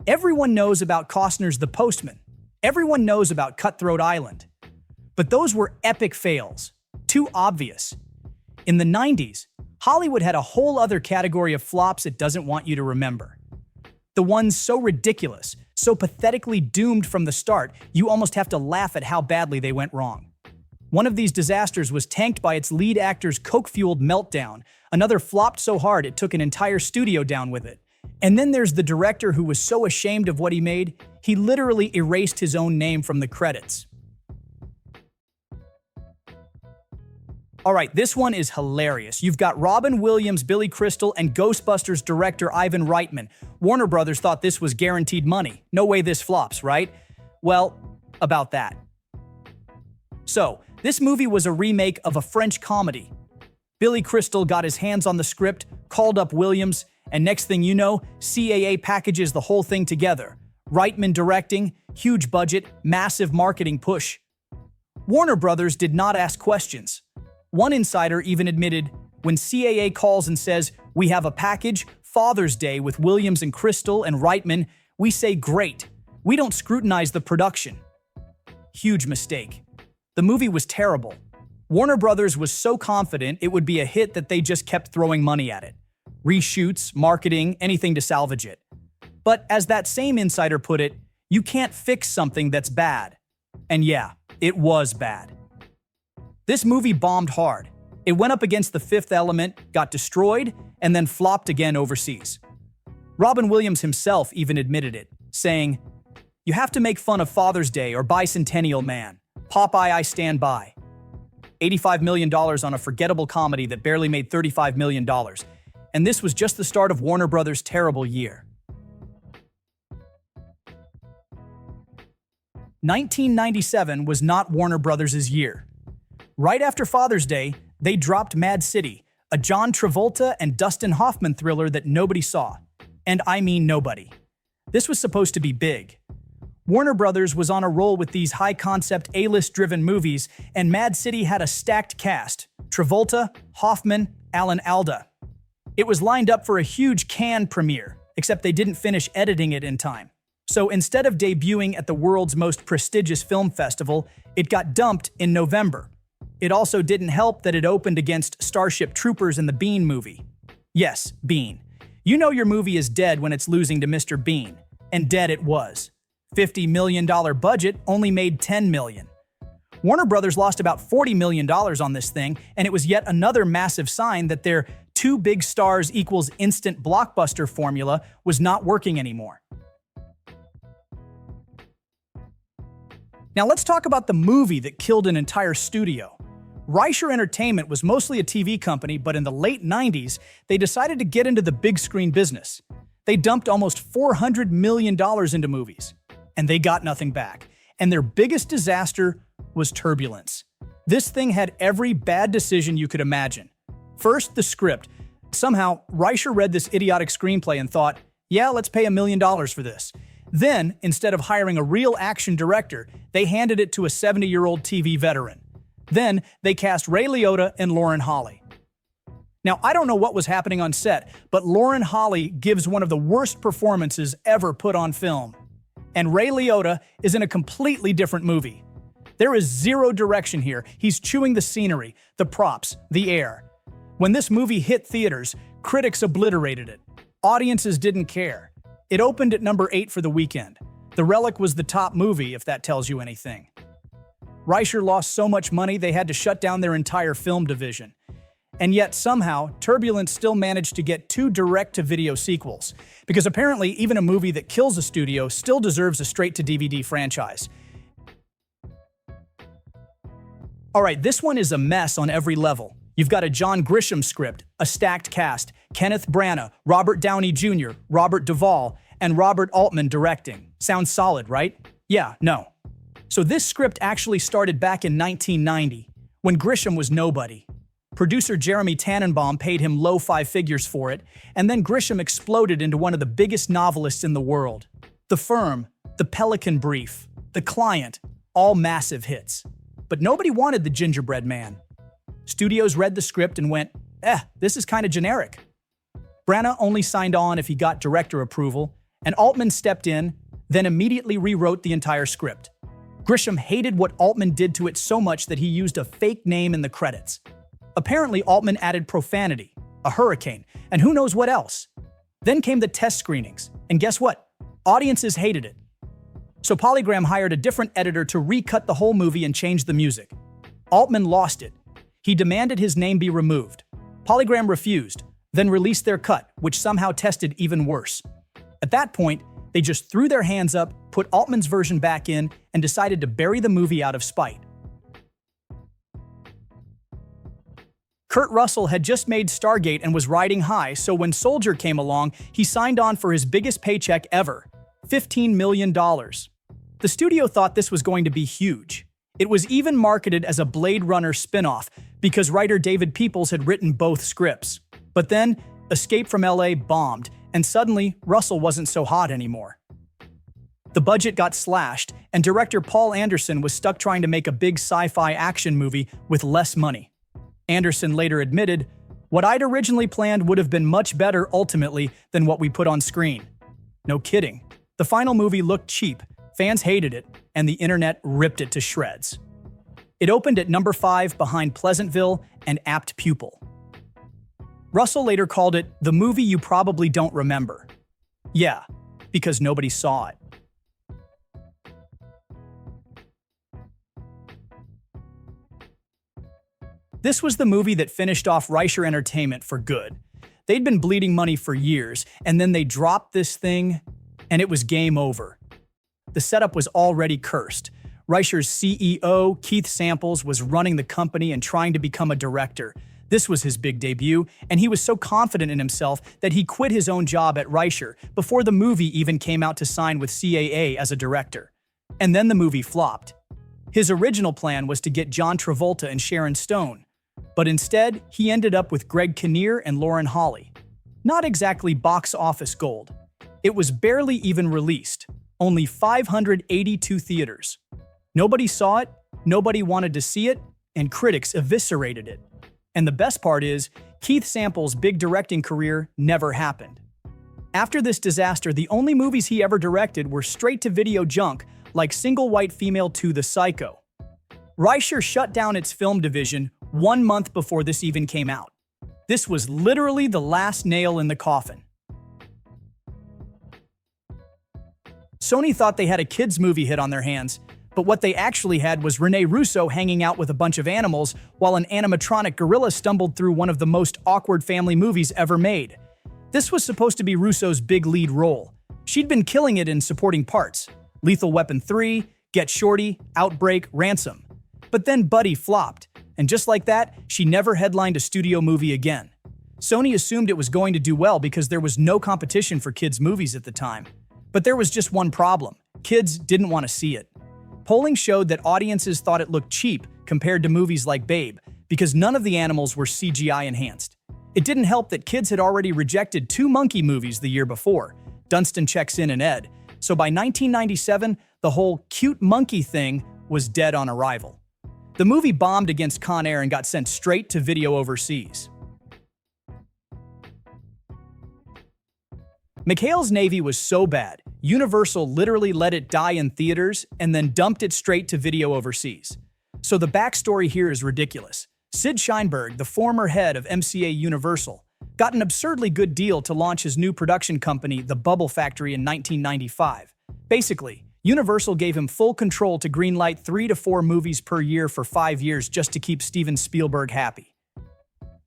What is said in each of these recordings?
Everyone knows about Costner's The Postman. Everyone knows about Cutthroat Island. But those were epic fails. Too obvious. In the 90s, Hollywood had a whole other category of flops it doesn't want you to remember. The ones so ridiculous, so pathetically doomed from the start, you almost have to laugh at how badly they went wrong. One of these disasters was tanked by its lead actor's coke-fueled meltdown. Another flopped so hard it took an entire studio down with it. And then there's the director who was so ashamed of what he made, he literally erased his own name from the credits. Alright, this one is hilarious. You've got Robin Williams, Billy Crystal, and Ghostbusters director Ivan Reitman. Warner Brothers thought this was guaranteed money. No way this flops, right? Well, about that. So, this movie was a remake of a French comedy. Billy Crystal got his hands on the script, called up Williams, and next thing you know, CAA packages the whole thing together. Reitman directing, huge budget, massive marketing push. Warner Brothers did not ask questions. One insider even admitted, when CAA calls and says, "We have a package, Father's Day with Williams and Crystal and Reitman," we say great. We don't scrutinize the production. Huge mistake. The movie was terrible. Warner Brothers was so confident it would be a hit that they just kept throwing money at it. Reshoots, marketing, anything to salvage it. But as that same insider put it, you can't fix something that's bad. And yeah, it was bad. This movie bombed hard. It went up against The Fifth Element, got destroyed, and then flopped again overseas. Robin Williams himself even admitted it, saying, "You have to make fun of Father's Day or Bicentennial Man. Popeye, I stand by." $85 million on a forgettable comedy that barely made $35 million. And this was just the start of Warner Brothers' terrible year. 1997 was not Warner Brothers' year. Right after Father's Day, they dropped Mad City, a John Travolta and Dustin Hoffman thriller that nobody saw. And I mean nobody. This was supposed to be big. Warner Brothers was on a roll with these high-concept A-list-driven movies, and Mad City had a stacked cast: Travolta, Hoffman, Alan Alda. It was lined up for a huge Cannes premiere, except they didn't finish editing it in time. So instead of debuting at the world's most prestigious film festival, it got dumped in November. It also didn't help that it opened against Starship Troopers and the Bean movie. Yes, Bean. You know your movie is dead when it's losing to Mr. Bean. And dead it was. $50 million budget only made $10 million. Warner Brothers lost about $40 million on this thing, and it was yet another massive sign that their two big stars equals instant blockbuster formula was not working anymore. Now let's talk about the movie that killed an entire studio. Reicher Entertainment was mostly a TV company, but in the late 90s, they decided to get into the big screen business. They dumped almost $400 million into movies, and they got nothing back. And their biggest disaster was Turbulence. This thing had every bad decision you could imagine. First, the script. Somehow, Reicher read this idiotic screenplay and thought, yeah, let's pay $1 million for this. Then, instead of hiring a real action director, they handed it to a 70-year-old TV veteran. Then, they cast Ray Liotta and Lauren Holly. Now, I don't know what was happening on set, but Lauren Holly gives one of the worst performances ever put on film. And Ray Liotta is in a completely different movie. There is zero direction here. He's chewing the scenery, the props, the air. When this movie hit theaters, critics obliterated it. Audiences didn't care. It opened at number 8 for the weekend. The Relic was the top movie, if that tells you anything. Reicher lost so much money they had to shut down their entire film division. And yet somehow, Turbulence still managed to get 2 direct-to-video sequels, because apparently even a movie that kills a studio still deserves a straight-to-DVD franchise. Alright, this one is a mess on every level. You've got a John Grisham script, a stacked cast, Kenneth Branagh, Robert Downey Jr., Robert Duvall, and Robert Altman directing. Sounds solid, right? Yeah, no. So this script actually started back in 1990, when Grisham was nobody. Producer Jeremy Tannenbaum paid him low 5 figures for it, and then Grisham exploded into one of the biggest novelists in the world. The Firm, The Pelican Brief, The Client, all massive hits. But nobody wanted the Gingerbread Man. Studios read the script and went, this is kind of generic. Branagh only signed on if he got director approval, and Altman stepped in, then immediately rewrote the entire script. Grisham hated what Altman did to it so much that he used a fake name in the credits. Apparently, Altman added profanity, a hurricane, and who knows what else. Then came the test screenings, and guess what? Audiences hated it. So Polygram hired a different editor to recut the whole movie and change the music. Altman lost it. He demanded his name be removed. Polygram refused, then released their cut, which somehow tested even worse. At that point, they just threw their hands up, put Altman's version back in, and decided to bury the movie out of spite. Kurt Russell had just made Stargate and was riding high, so when Soldier came along, he signed on for his biggest paycheck ever, $15 million. The studio thought this was going to be huge. It was even marketed as a Blade Runner spin-off because writer David Peoples had written both scripts. But then, Escape from LA bombed, and suddenly, Russell wasn't so hot anymore. The budget got slashed, and director Paul Anderson was stuck trying to make a big sci-fi action movie with less money. Anderson later admitted, "What I'd originally planned would have been much better ultimately than what we put on screen." No kidding. The final movie looked cheap, fans hated it, and the internet ripped it to shreds. It opened at number 5 behind Pleasantville and Apt Pupil. Russell later called it the movie you probably don't remember. Yeah, because nobody saw it. This was the movie that finished off Reicher Entertainment for good. They'd been bleeding money for years, and then they dropped this thing, and it was game over. The setup was already cursed. Reicher's CEO, Keith Samples, was running the company and trying to become a director. This was his big debut, and he was so confident in himself that he quit his own job at Reicher before the movie even came out to sign with CAA as a director. And then the movie flopped. His original plan was to get John Travolta and Sharon Stone, but instead, he ended up with Greg Kinnear and Lauren Holly. Not exactly box office gold. It was barely even released, only 582 theaters. Nobody saw it, nobody wanted to see it, and critics eviscerated it. And the best part is, Keith Samples' big directing career never happened. After this disaster, the only movies he ever directed were straight-to-video junk like Single White Female 2: The Psycho. Reicher shut down its film division 1 month before this even came out. This was literally the last nail in the coffin. Sony thought they had a kids' movie hit on their hands, but what they actually had was Rene Russo hanging out with a bunch of animals while an animatronic gorilla stumbled through one of the most awkward family movies ever made. This was supposed to be Russo's big lead role. She'd been killing it in supporting parts: Lethal Weapon 3, Get Shorty, Outbreak, Ransom. But then Buddy flopped, and just like that, she never headlined a studio movie again. Sony assumed it was going to do well because there was no competition for kids' movies at the time. But there was just one problem: kids didn't want to see it. Polling showed that audiences thought it looked cheap compared to movies like Babe, because none of the animals were CGI enhanced. It didn't help that kids had already rejected 2 monkey movies the year before, Dunstan Checks In and Ed, so by 1997, the whole cute monkey thing was dead on arrival. The movie bombed against Con Air and got sent straight to video overseas. McHale's Navy was so bad, Universal literally let it die in theaters and then dumped it straight to video overseas. So the backstory here is ridiculous. Sid Sheinberg, the former head of MCA Universal, got an absurdly good deal to launch his new production company, The Bubble Factory, in 1995. Basically, Universal gave him full control to greenlight 3 to 4 movies per year for 5 years just to keep Steven Spielberg happy.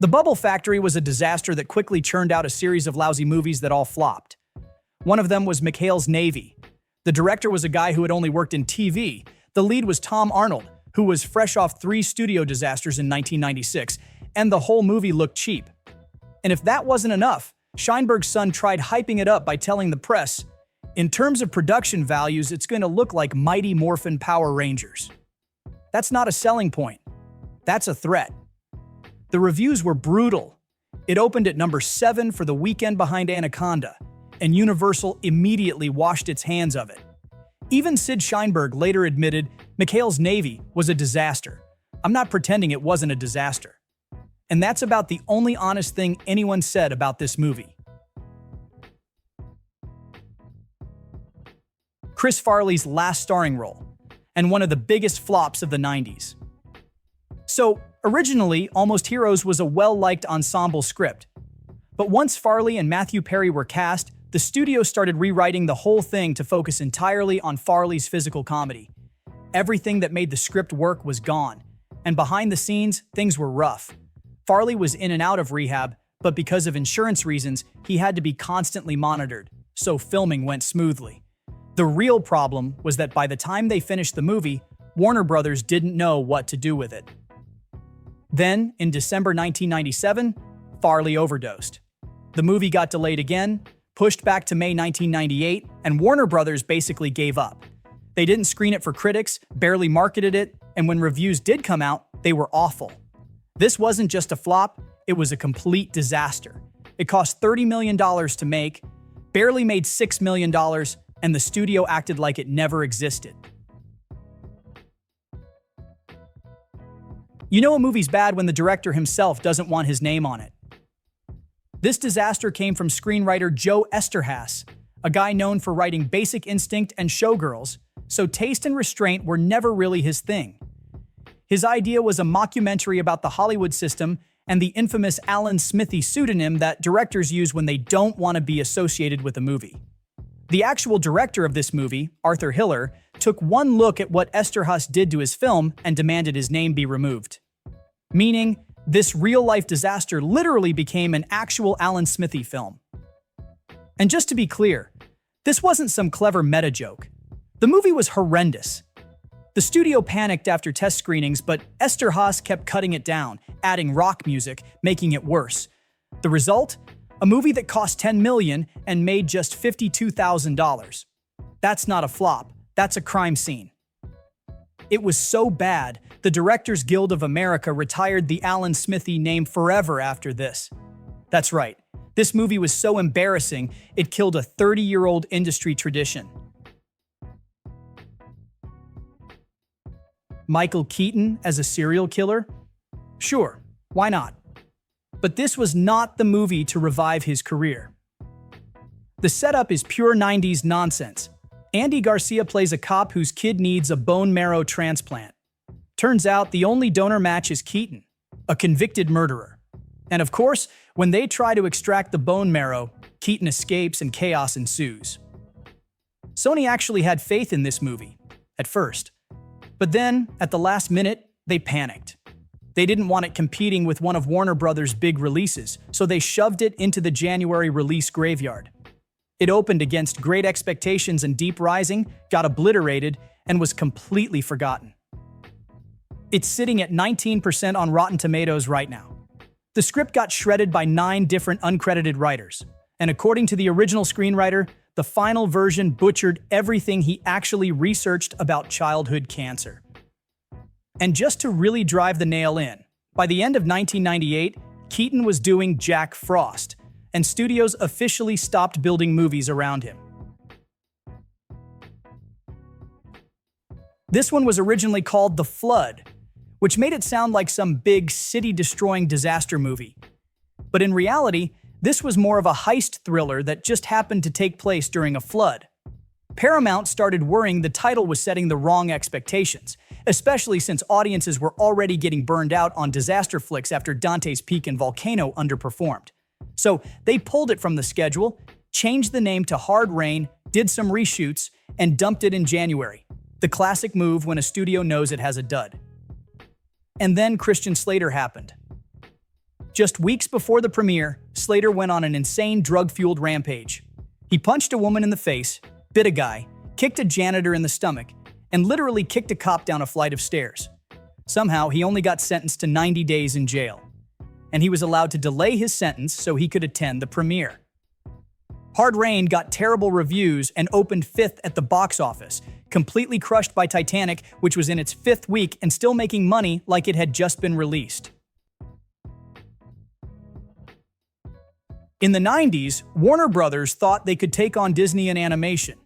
The Bubble Factory was a disaster that quickly churned out a series of lousy movies that all flopped. One of them was McHale's Navy. The director was a guy who had only worked in TV. The lead was Tom Arnold, who was fresh off 3 studio disasters in 1996, and the whole movie looked cheap. And if that wasn't enough, Sheinberg's son tried hyping it up by telling the press, "In terms of production values, it's going to look like Mighty Morphin Power Rangers." That's not a selling point. That's a threat. The reviews were brutal. It opened at number 7 for the weekend behind Anaconda, and Universal immediately washed its hands of it. Even Sid Sheinberg later admitted McHale's Navy was a disaster. "I'm not pretending it wasn't a disaster." And that's about the only honest thing anyone said about this movie. Chris Farley's last starring role, and one of the biggest flops of the 90s. So, originally, Almost Heroes was a well-liked ensemble script. But once Farley and Matthew Perry were cast, the studio started rewriting the whole thing to focus entirely on Farley's physical comedy. Everything that made the script work was gone, and behind the scenes, things were rough. Farley was in and out of rehab, but because of insurance reasons, he had to be constantly monitored, so filming went smoothly. The real problem was that by the time they finished the movie, Warner Brothers didn't know what to do with it. Then, in December 1997, Farley overdosed. The movie got delayed again, pushed back to May 1998, and Warner Brothers basically gave up. They didn't screen it for critics, barely marketed it, and when reviews did come out, they were awful. This wasn't just a flop, it was a complete disaster. It cost $30 million to make, barely made $6 million, and the studio acted like it never existed. You know a movie's bad when the director himself doesn't want his name on it. This disaster came from screenwriter Joe Eszterhas, a guy known for writing Basic Instinct and Showgirls, so taste and restraint were never really his thing. His idea was a mockumentary about the Hollywood system and the infamous Alan Smithee pseudonym that directors use when they don't want to be associated with a movie. The actual director of this movie, Arthur Hiller, took one look at what Eszterhas did to his film and demanded his name be removed. Meaning, this real-life disaster literally became an actual Alan Smithee film. And just to be clear, this wasn't some clever meta-joke. The movie was horrendous. The studio panicked after test screenings, but Eszterhas kept cutting it down, adding rock music, making it worse. The result? A movie that cost $10 million and made just $52,000. That's not a flop, that's a crime scene. It was so bad, the Directors Guild of America retired the Alan Smithee name forever after this. That's right, this movie was so embarrassing, it killed a 30-year-old industry tradition. Michael Keaton as a serial killer? Sure, why not? But this was not the movie to revive his career. The setup is pure 90s nonsense. Andy Garcia plays a cop whose kid needs a bone marrow transplant. Turns out the only donor match is Keaton, a convicted murderer. And of course, when they try to extract the bone marrow, Keaton escapes and chaos ensues. Sony actually had faith in this movie, at first. But then, at the last minute, they panicked. They didn't want it competing with one of Warner Brothers' big releases, so they shoved it into the January release graveyard. It opened against great expectations and Deep Rising, got obliterated, and was completely forgotten. It's sitting at 19% on Rotten Tomatoes right now. The script got shredded by 9 different uncredited writers, and according to the original screenwriter, the final version butchered everything he actually researched about childhood cancer. And just to really drive the nail in, by the end of 1998, Keaton was doing Jack Frost, and studios officially stopped building movies around him. This one was originally called The Flood, which made it sound like some big city-destroying disaster movie. But in reality, this was more of a heist thriller that just happened to take place during a flood. Paramount started worrying the title was setting the wrong expectations, especially since audiences were already getting burned out on disaster flicks after Dante's Peak and Volcano underperformed. So they pulled it from the schedule, changed the name to Hard Rain, did some reshoots, and dumped it in January. The classic move when a studio knows it has a dud. And then Christian Slater happened. Just weeks before the premiere, Slater went on an insane drug-fueled rampage. He punched a woman in the face, bit a guy, kicked a janitor in the stomach, and literally kicked a cop down a flight of stairs. Somehow, he only got sentenced to 90 days in jail. And he was allowed to delay his sentence so he could attend the premiere. Hard Rain got terrible reviews and opened 5th at the box office, completely crushed by Titanic, which was in its 5th week and still making money like it had just been released. In the 90s, Warner Brothers thought they could take on Disney in animation.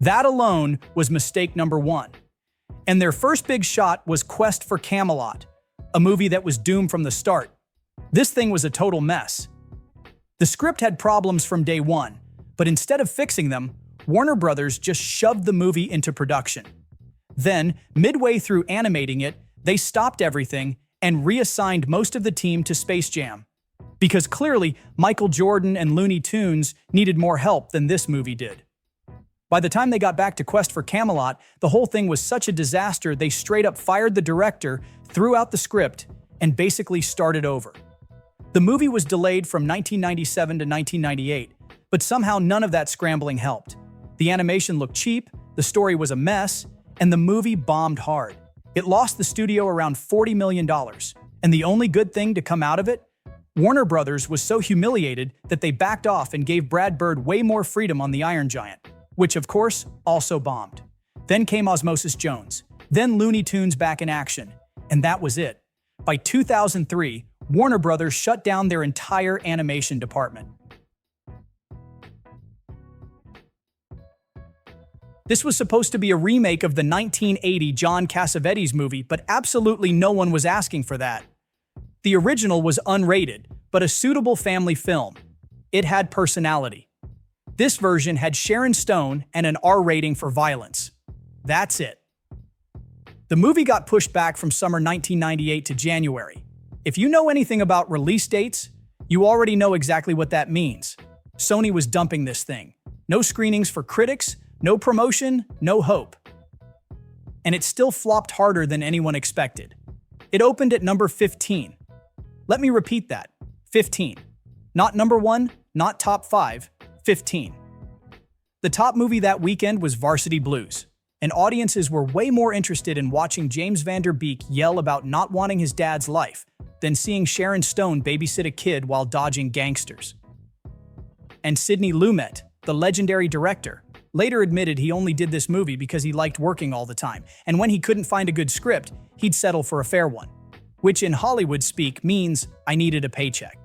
That alone was mistake number 1. And their first big shot was Quest for Camelot, a movie that was doomed from the start. This thing was a total mess. The script had problems from day one, but instead of fixing them, Warner Brothers just shoved the movie into production. Then, midway through animating it, they stopped everything and reassigned most of the team to Space Jam. Because clearly, Michael Jordan and Looney Tunes needed more help than this movie did. By the time they got back to Quest for Camelot, the whole thing was such a disaster they straight up fired the director, threw out the script, and basically started over. The movie was delayed from 1997 to 1998, but somehow none of that scrambling helped. The animation looked cheap, the story was a mess, and the movie bombed hard. It lost the studio around $40 million, and the only good thing to come out of it? Warner Brothers was so humiliated that they backed off and gave Brad Bird way more freedom on the Iron Giant, which of course also bombed. Then came Osmosis Jones, then Looney Tunes back in action, and that was it. By 2003, Warner Brothers shut down their entire animation department. This was supposed to be a remake of the 1980 John Cassavetes movie, but absolutely no one was asking for that. The original was unrated, but a suitable family film. It had personality. This version had Sharon Stone and an R rating for violence. That's it. The movie got pushed back from summer 1998 to January. If you know anything about release dates, you already know exactly what that means. Sony was dumping this thing. No screenings for critics, no promotion, no hope. And it still flopped harder than anyone expected. It opened at number 15. Let me repeat that. 15. Not number 1, not top 5, 15. The top movie that weekend was Varsity Blues, and audiences were way more interested in watching James Van Der Beek yell about not wanting his dad's life than seeing Sharon Stone babysit a kid while dodging gangsters. And Sidney Lumet, the legendary director, later admitted he only did this movie because he liked working all the time, and when he couldn't find a good script, he'd settle for a fair one. Which in Hollywood speak means I needed a paycheck.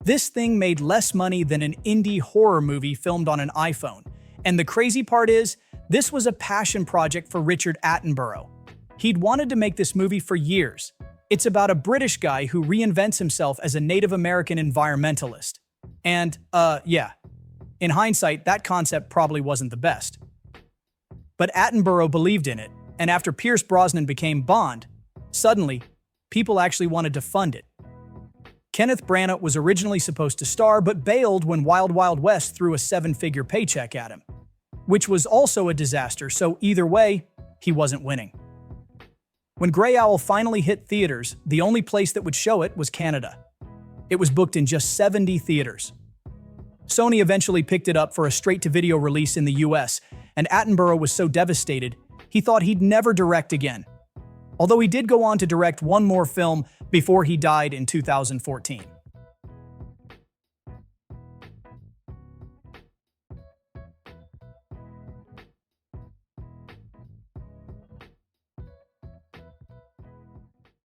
This thing made less money than an indie horror movie filmed on an iPhone. And the crazy part is, this was a passion project for Richard Attenborough. He'd wanted to make this movie for years. It's about a British guy who reinvents himself as a Native American environmentalist. And, yeah. In hindsight, that concept probably wasn't the best. But Attenborough believed in it. And after Pierce Brosnan became Bond, suddenly, people actually wanted to fund it. Kenneth Branagh was originally supposed to star, but bailed when Wild Wild West threw a 7-figure paycheck at him, which was also a disaster, so either way, he wasn't winning. When Grey Owl finally hit theaters, the only place that would show it was Canada. It was booked in just 70 theaters. Sony eventually picked it up for a straight-to-video release in the US, and Attenborough was so devastated, he thought he'd never direct again. Although he did go on to direct one more film before he died in 2014.